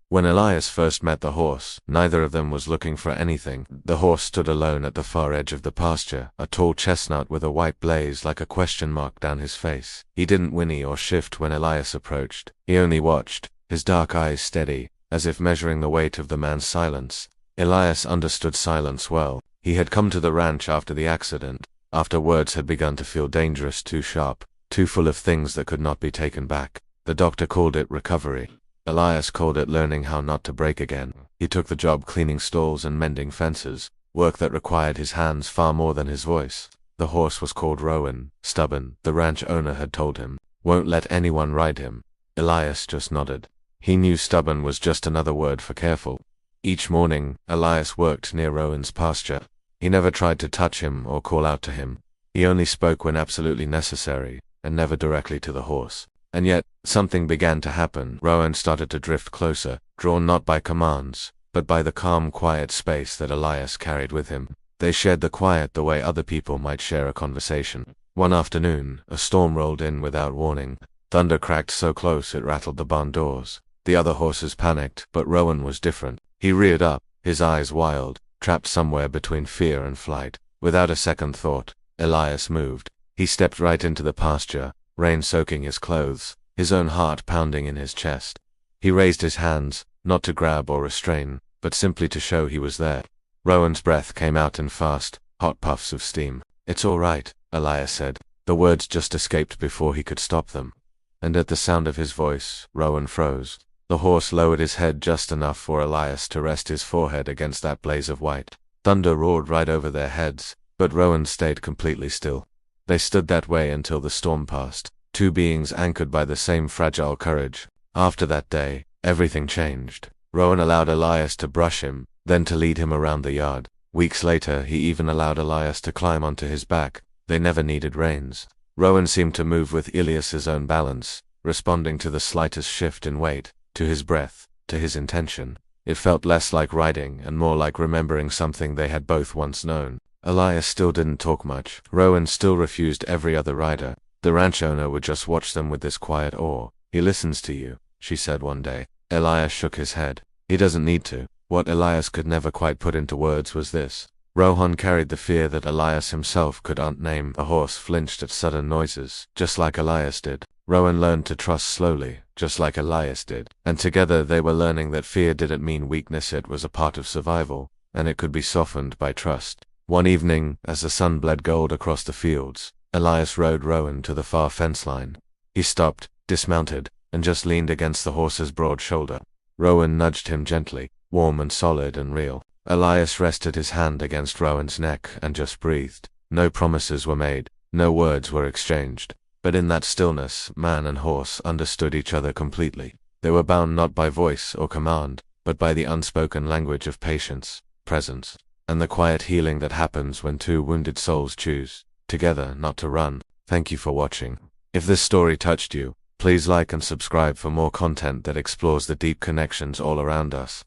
When Elias first met the horse, neither of them was looking for anything. The horse stood alone at the far edge of the pasture, a tall chestnut with a white blaze like a question mark down his face. He didn't whinny or shift when Elias approached. He only watched, his dark eyes steady, as if measuring the weight of the man's silence. Elias understood silence well. He had come to the ranch after the accident, after words had begun to feel dangerous, too sharp, too full of things that could not be taken back. The doctor called it recovery. Elias called it learning how not to break again. He took the job cleaning stalls and mending fences, work that required his hands far more than his voice. The horse was called Rowan, stubborn, the ranch owner had told him. Won't let anyone ride him. Elias just nodded. He knew stubborn was just another word for careful. Each morning, Elias worked near Rowan's pasture. He never tried to touch him or call out to him. He only spoke when absolutely necessary, and never directly to the horse. And yet, something began to happen. Rowan started to drift closer, drawn not by commands, but by the calm, quiet space that Elias carried with him. They shared the quiet the way other people might share a conversation. One afternoon, a storm rolled in without warning. Thunder cracked so close it rattled the barn doors. The other horses panicked, but Rowan was different. He reared up, his eyes wild, trapped somewhere between fear and flight. Without a second thought, Elias moved. He stepped right into the pasture, rain soaking his clothes, his own heart pounding in his chest. He raised his hands, not to grab or restrain, but simply to show he was there. Rowan's breath came out in fast, hot puffs of steam. "It's all right," Elias said. The words just escaped before he could stop them. And at the sound of his voice, Rowan froze. The horse lowered his head just enough for Elias to rest his forehead against that blaze of white. Thunder roared right over their heads, but Rowan stayed completely still. They stood that way until the storm passed, two beings anchored by the same fragile courage. After that day, everything changed. Rowan allowed Elias to brush him, then to lead him around the yard. Weeks later, he even allowed Elias to climb onto his back. They never needed reins. Rowan seemed to move with Elias's own balance, responding to the slightest shift in weight, to his breath, to his intention. It felt less like riding and more like remembering something they had both once known. Elias still didn't talk much. Rowan still refused every other rider. The ranch owner would just watch them with this quiet awe. "He listens to you," she said one day. Elias shook his head. He doesn't need to. What Elias could never quite put into words was this. Rowan carried the fear that Elias himself could name. The horse flinched at sudden noises, just like Elias did. Rowan learned to trust slowly, just like Elias did. And together they were learning that fear didn't mean weakness, it was a part of survival, and it could be softened by trust. One evening, as the sun bled gold across the fields, Elias rode Rowan to the far fence line. He stopped, dismounted, and just leaned against the horse's broad shoulder. Rowan nudged him gently, warm and solid and real. Elias rested his hand against Rowan's neck and just breathed. No promises were made, no words were exchanged. But in that stillness, man and horse understood each other completely. They were bound not by voice or command, but by the unspoken language of patience, presence, and the quiet healing that happens when two wounded souls choose, together, not to run. Thank you for watching. If this story touched you, please like and subscribe for more content that explores the deep connections all around us.